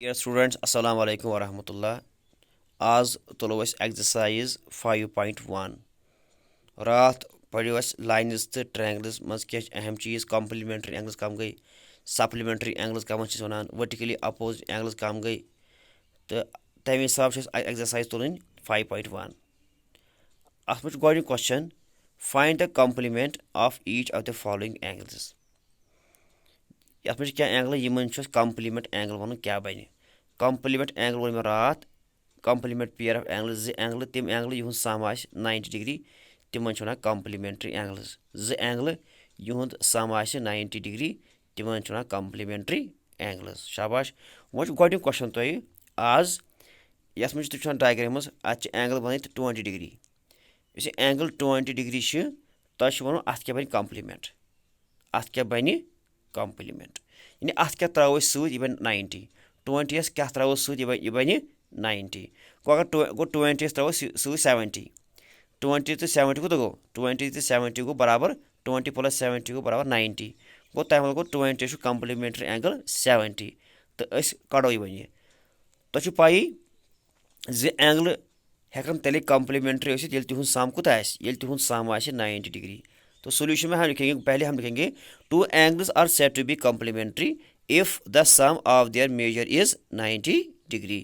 Dear students, Assalamu alaikum wa rahmatullah. आज तुलो अस exercise 5.1 रात पढ़ो अस लाइन्स तो ट्रायंगल्स मज क्या अहम चीज कॉम्प्लीमेंट्री एंगल्स कम गई सप्लीमेंट्री एंगल्स कम वन वर्टिकली अपोज एंगल्स कम गई तो तमे हिसाब से एक्सरसाइज तुलन 5.1 अत मे गोड question find the complement of each of the following angles ये क्या एंगल इन कॉम्प्लीमेंट एंगल वन क्या बन कॉम्प्लीमेंट एंगल वो मे रात complement pair of angle angle तम एंगल यह सम आ 90 डिग्री तिम वन कॉम्प्लीमेंट्री एंगल्स एंगल यह सम आ 90 डिग्री तिम वन कॉम्प्लीमेंट्री एंगल्स शाबाश वो गोड क्वेश्चन तुम आज ये मे तुम डायग्राम अत एंगल बन 20 डिग्री इस एंगल 20 डिग्री तुम वो अत क्या बन कॉम्प्लीमेंट अत क्या बन कॉम्प्लीमेंट यानी अत क्या त्रो सह बन 90 20 क्या त्रो सह बन 90 गो अगर गो 20 त्रो सह 70 20 तो 70 को गो 20 तो 70 गो बराबर 20 + 70 गो बराबर 90 गो तमें गो 20 कॉम्प्लीमेंट्री एंगल 70 तो कड़ो वन तुम पाई एंगल हेकन तेल कॉम्प्लीमेंट्री ये तिहद सम कूत तिहद सम आ 90 डिग्री तो सोल्यूशन में हम लिखेंगे पहले हम लिखेंगे two angles are said to be complementary if the sum of their measure is 90 degree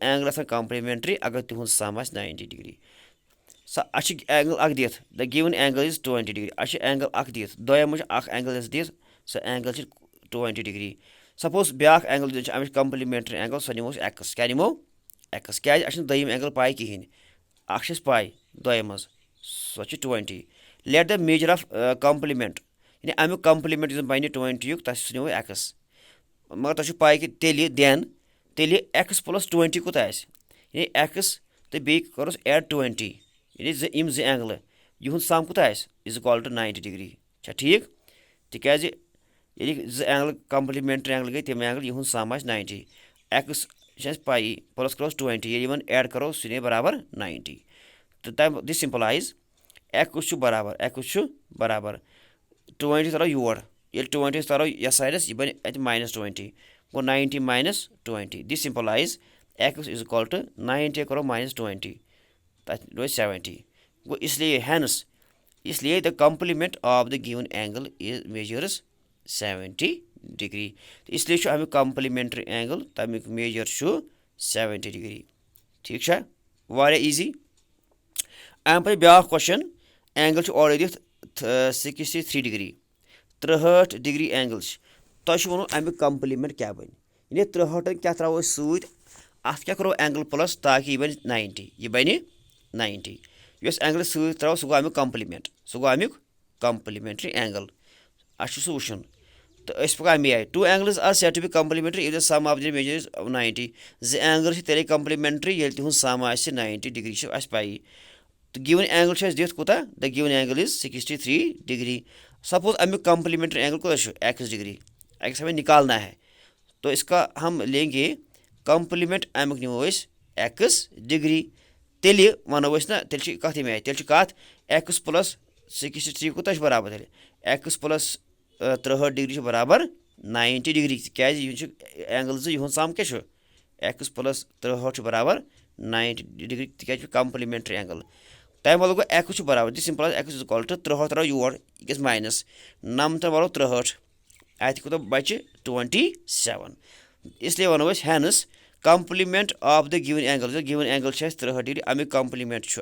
angle complementary अगर तिहद सम आ 90 डिग्री एंगल अख दिथ the given angle is 20 degree angle अख दिथ दोयम एंगल दिथ सो एंगल 20 डिग्री सपोज ब्या एंगल अमिच कॉम्प्लीमेंट्री एंगल सो निमो एक्स क्या निमो एक्स क्या दोयम एंगल पाई कहें अख पाई दोयम सो 20 let the measure of complement यानी अमुक कॉम्प्लीमेंट बन 20 युक तस निमो एक्स मगर तुम पाई कि तेल एक्स + 20 कूत यानी एक्स तो बे करोस एड 20 यानी एंगल यह सम कूत इज इक्वल टू 90 डिग्री ठीक तिकाज एंगल कॉम्प्लीमेंट्री एंगल गई तम एंगल यह सम आ 90 एक्स पाई प्लस करोस 20 ये एड करो सह बराबर 90 तो तम दिस सिंपलाइज एक्स बराबर 20 तरो योर ये 20 तरो ये साइडस यह बन -20 गो 90 - 20 this सिंपलाइज x is equal to 90 करो -20 तथ रोज 70 गो इसलिए the complement of the given angle is measures 70 degree तो इसलिए अमुक कॉम्प्लीमेंट्री एंगल तमिक मेजर 70 डिग्री ठीक है वारिया इजी अम पे ब्या क्वेश्चन एंगल और दिथ 63 डिग्री 63 डिग्री एंगल तुम वो अमुक कॉम्प्लीमेंट क्या बन यानी 63 क्या त्रो सत अत क्या करो एंगल प्लस ताकि यह बन 90 यह बन 90 इस एंगल सत त्रो सह गो अमुक कॉम्प्लीमेंट सह गो अमुक कॉम्प्लीमेंट्री एंगल अ वुन तो अमे आए two angles are said to be complementary if the sum of their measure is 90 angle तेल कॉम्प्लीमेंट्री ये तिहद सम आ 90 डिग्री पाई तो गिवन एंगल दिथ कूता the given angle is 63 degree suppose अमुक कॉम्प्लीमेंट्री एंगल कूता एक्स डिग्री एक्स हमें निकालना है तो इसका हम लेंगे कॉम्प्लीमेंट अमुक निमो एक्स डिग्री तेल वनो ना तेल कत मे तेल कत एक्स + 63 कूता बराबर तेल एक्स + 63 डिग्री बराबर 90 डिग्री क्या एंगल यह सम क्या एक्स + 63 बराबर 90 डिग्री क्या कॉम्प्लीमेंट्री एंगल तमें वालों गो एक्स बराबर this simple x is equal to 63 त्रो योर यह माइनस 9 वालों 63 अत कूत बचे 27 इसलिए वनो हैंस complement of the given angle 63 degree अमिक कॉम्प्लीमेंट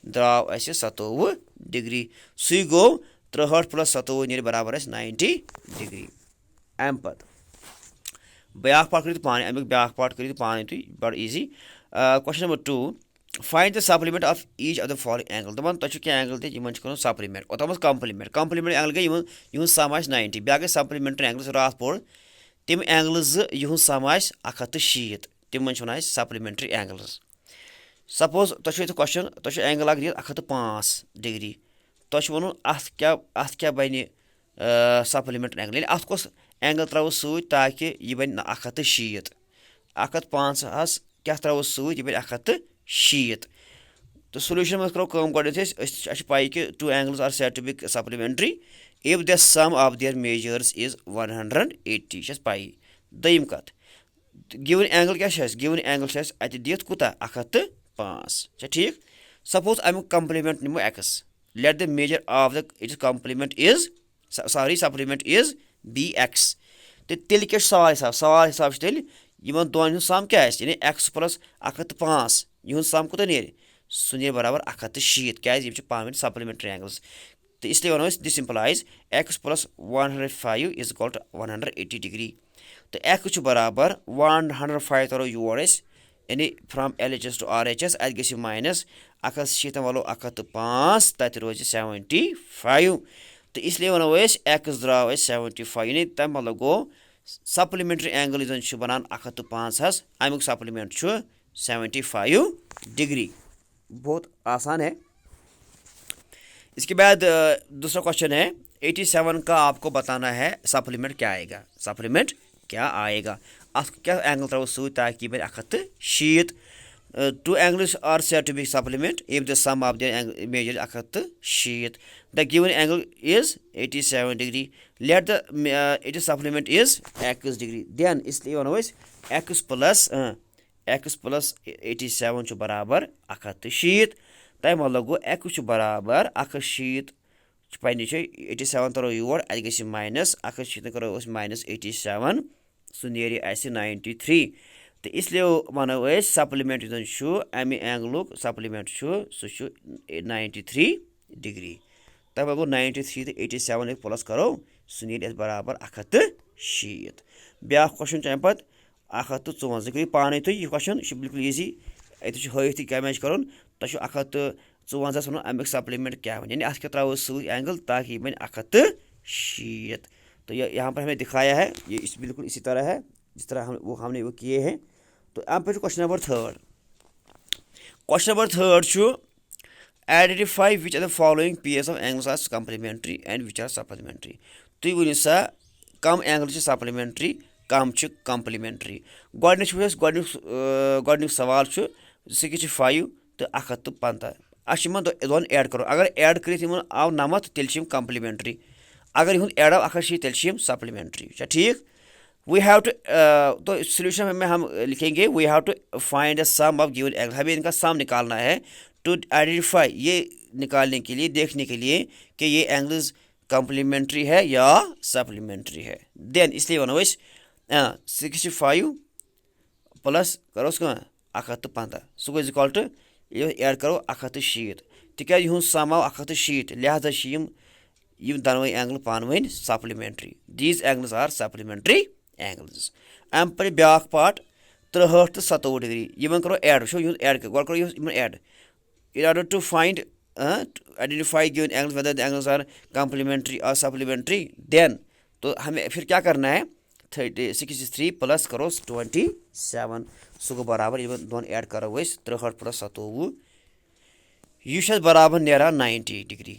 द्राव 27 डिग्री सही गो 63 + 27 बराबर 90 डिग्री अम पत ब्या पार्ट कर पाने अमुक ब्या पार्ट कर पाने तुम बड़ easy question number 2 find the supplement of each of the following angle दपान तुम क्या एंगल तक सप्लीमेंट ओतम कॉम्प्लीमेंट एंगल गई यह सम आ 90 ब्या गई सप्लीमेंट्री एंगल रात पोर तम एंगल यह सम आ 160 तम वन सप्लीमेंट्री एंगल्स सपोज तुम क्वेश्चन तुम एंगल अख दिख 105 डिग्री तुम वो अत क्या बन सप्लीमेंट्री एंगल यानी अत कस एंगल त्रो सत ताकि यह बन 160 105 क्या त्रो सत यह बन 160 तो सोल्यूशन में करो गोड पाई कि two angles are said to be supplementary if the sum of their measures is 180 पाई दोयम कत गिवन एंगल क्या गिवन एंगल अत दित कूता 105 ठीक सपोज अमुक कंप्लीमेंट निमो x let the measure of the its complement is sorry supplement is be x तो तेल क्या सवाल हिसाब तेल यमन दोन सम क्या यानी एक्स प्लस 105 यह सम कूत ने सह ने बराबर 170 क्या पान सप्लीमेंट्री एंगल्स तो इसलिए वनो this implies x plus 105 is equal to 180 degree तो एक्स बराबर 105 तरो योर यानी फ्रॉम LHS टू RHS अत गि माइनस 170 वालो 105 तत रोज 75 तो इसलिए वनो एक्स द्राव 75 यानी तम मतलब गो सप्लीमेंट्री एंगल बनान 105 अमुक सप्लीमेंट 75 डिग्री बहुत आसान है। इसके बाद दूसरा क्वेश्चन है 87 का आपको बताना है सप्लीमेंट क्या आएगा क्या एंगल त्रो सू ताकि बन 170 two angles are said to be supplement if the sum of the measure 170 the given angle is 87 degree let the it supplement is x degree then इसलिए वनो x प्लस 87 बराबर 170 तम मतलब गो x बराबर 170 पे 87 तरो योर अत गि माइनस 170 करो माइनस 87 सह ने 93 तो इसलिए वनो सप्लीमेंट अमे एंगल सप्लीमेंट सह 93 डिग्री तब गो 93 तो 87 प्लस करो सह ने बराबर 170 ब्या क्वेश्चन तम पे 154 करो पाने तुम यह क्वेश्चन बिल्कुल ईजी अत हथ क्या मैच कर तुम 154 वो अमिक सप्लीमेंट क्या यानी अत क्या त्रो सही एंगल ताकि बन 160 तो यहाँ पर हमें दिखाया है ये बिल्कुल इसी तरह है जिस तरह हमने वो किए हैं। तो अम पे question number third identify which are the following pairs of angles are complementary and which are supplementary तुम वन सा कम एंगल सप्लीमेंट्री कम कंप्लीमेंट्री गोडनिक सवाल 65 तो 115 अम दोन ऐड करो अगर ऐड कर आव 9 तेल कंप्लीमेंट्री अगर इहुंद ऐड आव 180 तेल सप्लीमेंट्री ठीक वी हैव टू तो सोल्यूशन में हम लिखेंगे we have to find the sum of given angle हमें इनका सम निकालना है टू आइडेंटिफाई ये निकालने के लिए देखने के लिए कि ये एंगल्स कंप्लीमेंट्री है या सप्लीमेंट्री है देन इसलिए वनो 65 प्लस करो 115 सह गो इक्वल टू ऐड करो 160 तिक सम आव 160 लिहाजा दोनों एंगल पान वन supplementary these angles are supplementary angles अम पे ब्या पार्ट 63 तो 57 डिग्री इन करो ऐड वो ऐड गो करो add in order to find identify given angles whether the angles are complementary or supplementary then तो हमें फिर क्या करना है 63 प्लस करो 27 सह गो बराबर दोन ऐड करो 63 प्लस 57 यह बराबर नेरान 90 डिग्री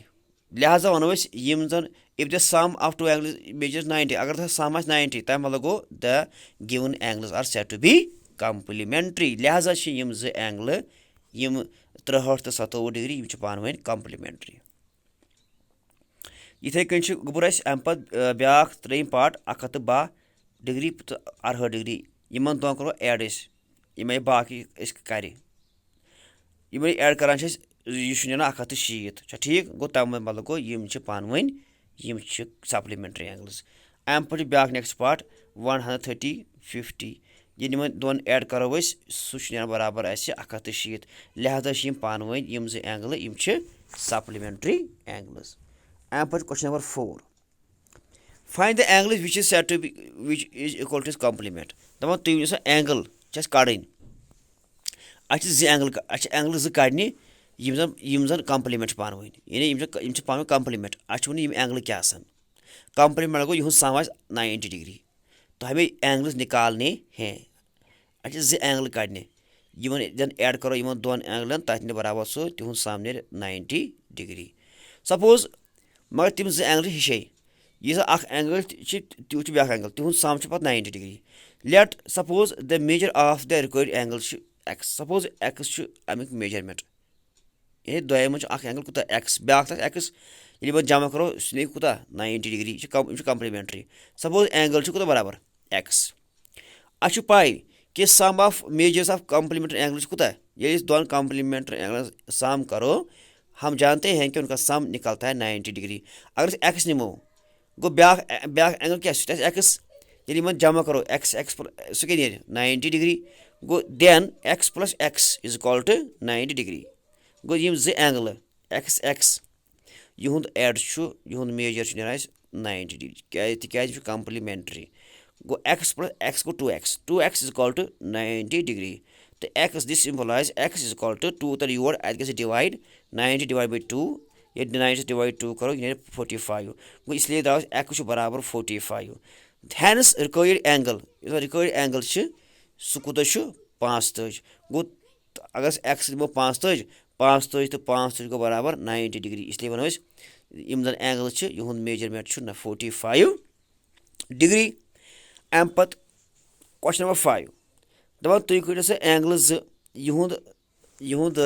लिहाजा वनो if the sum of two angles measures 90 अगर सम 90 तम मतलब गो the given angles are said to be complementary लिहाजा एंगल 63 तो 57 डिग्री पान वन कंप्लीमेंट्री इथे कन गुबर अम पे ब्या त्रेम पार्ट 112 डिग्री तो 68 डिग्री इन दोन करो ऐड ये बाकी कर ऐड करान यह 160 ठीक गो तम मतलब गो पान वन सप्लीमेंट्री एंगल्स अम पे ब्या नेक्स्ट पार्ट 130 50 ये दोन ऐड करो सह बराबर 160 लिहाजा पान वन एंगल सप्लीमेंट्री एंगल्स अम पे question number 4 find the angle which is said to be which is equal to complement दपान तुम एंगल कड़न एंगल जो कड़ने जन कंप्लीमेंट पान वन यानी पान कंप्लीमेंट वन एंगल क्या कंप्लीमेंट गो यह सम 90 डिग्री तो हमें एंगल्स निकालने हैं अच्छे एंगल कड़ने जन ऐड करो इन दोन एंगलन तथ बराबर सो तिहुद सम 90 डिग्री सपोज मगर तम एंगल हिशे यह एंगल तूत ब्या एंगल तिहुद सम पे 90 degree let suppose the measure of the required angle x suppose x अमिक मेजरमेंट यानी दोय मन एंगल कूत एक्स ब्या एक्स ये जमा करो सह कूत 90 डिग्री कंप्लीमेंट्री सपोज एंगल कूत बराबर एक्स अच्छे पाई कि sum of measures of complementary angles कोता है। ये दोनों कॉम्प्लीमेंट्री एंगल्स सम करो, हम जानते हैं कि उनका सम निकलता है 90 डिग्री। अगर एक्स निमो गो ब्याक एंगल क्या एक्स, ये जमा करो एक्स एक्स सह क्या 90 डिग्री गो then x plus x is equal to 90 degree गो एंगल एक्स एक्स यहुंद एड यहुंद मेजर नीरान 90 डिग्री तिकाज कॉम्प्लीमेंट्री गो एक्स प्लस एक्स गो 2x is equal to 90 degree तो x this सिंपलाइज x is equal to 2 तर योर अत गि डिवाइड 90 डिवाइड बाई 2 ये 90 डिवाइड 2 करो ये 45 गो इसलिए द्राव एक्स बराबर 45 हेंस रिक्वायर्ड एंगल सह कूत 45 गो अगर एक्स दिमो 45 तो 45 गो बराबर 90 डिग्री इसलिए वनो यम जन एंगल यहुंद मेजरमेंट 45 डिग्री। अम पत क्वेश्चन नंबर 5 दपान तुम करो सा एंगल यहुंद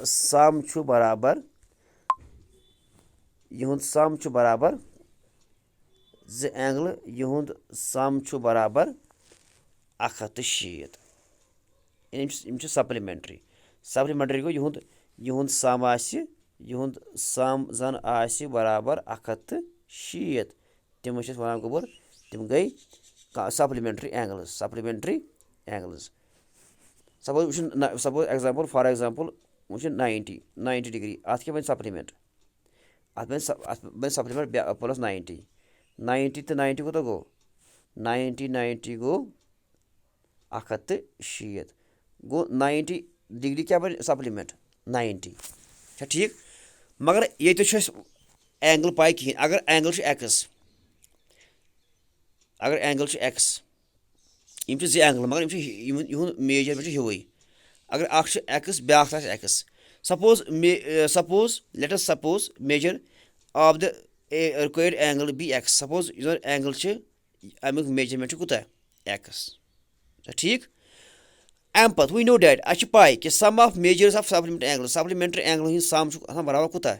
सम बराबर एंगल यहुंद सम बराबर 160 यानी सप्लीमेंट्री गो यहुंद सम जन बराबर 160 तम वन गोबर तम गई supplementary angles suppose example for example वो 90 डिग्री अत क्या बन सप्लीमेंट अत बन सप्लीमेंट प्लस 90 तो 90 कोता गो 90 गो 160 गो 90 डिग्री क्या बन सप्लीमेंट 90 ठीक मगर ये एंगल पाई कहें अगर एंगल एक्स यम जी एंगल मगर यहुंद मेजरमेंट हिवै अगर एक्स ब्या x suppose let us suppose measure of the required angle be x suppose angle अमुक मेजरमेंट कूता एक्स ठीक अम पत वी नो डेट अ पाई कि sum of measures of supplementary angle sum बराबर कूता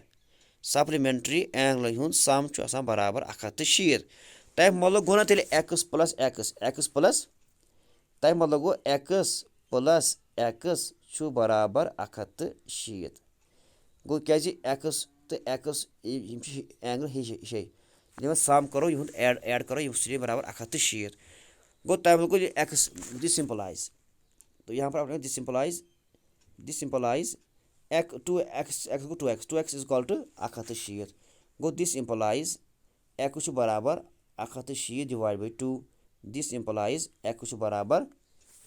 सप्लीमेंट्री एंगल सम बराबर 160 तमें मतलब गो ना तेल एक्स प्लस तमें मतलब गो एक्स बराबर 160 गो क्या एक्स तो एक्स एंगल हे सम करो यहुंद एड करो यह बराबर 160 गो तमें गो एक्स दिस सिंपलाइज तो यहाँ पर this simplifies 2x is equal to 160 गो दिस सिंपलाइज एक्स बराबर 160 divide by 2 this implies x बराबर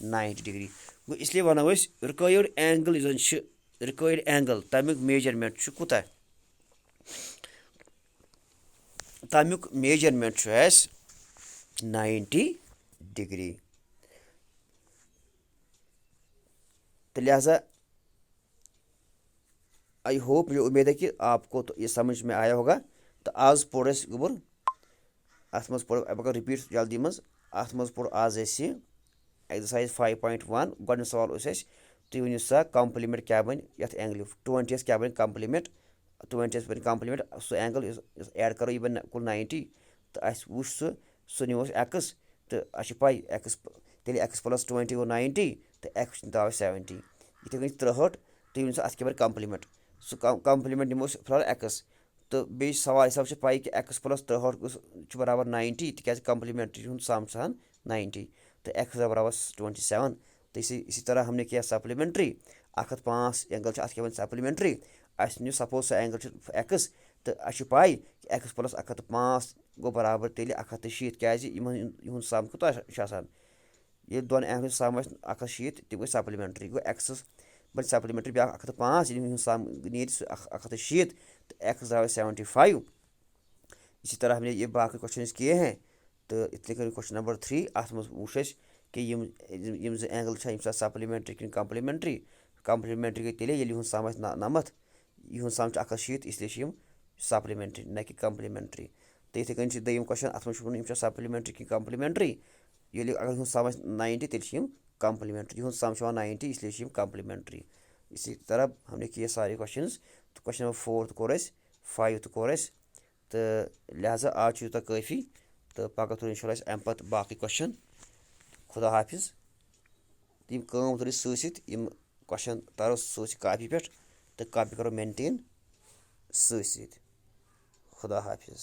90 डिग्री गो इसलिए वनो रिक्वायर्ड एंगल तमिक मेजरमेंट कूता तमिक मेजरमेंट 90 डिग्री तो लिहाजा आई होप ये उम्मीद है कि आपको तो ये समझ में आया होगा। तो आज पोर गोबर अत मज पोर बकर रिपीट जल्दी मज अत मज पोर आज एक्सरसाइज 5.1 गोड सवाल तुम वन सा कॉम्प्लीमेंट क्या बन ये एंगल 20 क्या बन कॉम्प्लीमेंट 20 बन कॉम्प्लीमेंट सो एंगल एड करो यह बन कुल 90 तो अस वो सो नो एक्स तो अच्छे पाई एक्स तेल एक्स प्लस 20 गो 90 तो एक्स दाव 70 इथे गई 63 तुम वन अत क्या बन कॉम्प्लीमेंट सो कॉम्प्लीमेंट निमो फिलहाल एक्स तो बे सवाल हिसाब से पाई कि एक्स प्लस 63 बराबर 90 तिक कॉम्प्लीमेंट्री सम 90 तो एक्स बराबर 27 तो इसी तरह हमने किया सप्लीमेंट्री 105 एंगल अत क्या सप्लीमेंट्री अस नी सपोज सा एंगल एक्स तो अच्छे पाई कि एक्स प्लस 105 गो बराबर तेल 160 क्या सम कूत ये दोन एंगल सम 160 तम गई सप्लीमेंट्री गो एक्स बन सप्लीमेंट्री ब्या 105 सम नीर 160 तो एक्स द्राव 75। इसी तरह हमने ये बाकी क्वेश्चन किए हैं तो इतने करें क्वेश्चन नंबर 3 अत मज वो कि यम एंगल सप्लीमेंट्री कि कॉम्प्लीमेंट्री गई तेल ये सम 90 यह सम 160 इसलिए सप्लीमेंट्री न कि कॉम्प्लीमेंट्री तो इथे कन दोम क्वेश्चन अत मज सप्लीमेंट्री कि कॉम्प्लीमेंट्री ये अगर सम 90 तेल कॉम्प्लीमेंट्री सम 90 इसलिए कॉम्प्लीमेंट्री। इसी तरह हमने किए सारे क्वेश्चन तो क्वेश्चन नंबर 4 तो कोर 5 तो कोर तो लिहाजा आज यूत काफ़ी तो पगह तुल इंशाल्लाह अम पत बाकी क्वेश्चन खुदा हाफिज़। یِم کٲم تُلو سۭتۍ سۭتۍ یِم کوسچن تارو سۭتۍ سۭتۍ کاپی پٮ۪ٹھ تہٕ کاپی کَرو مینٹین سۭتۍ سۭتۍ خُدا حافِظ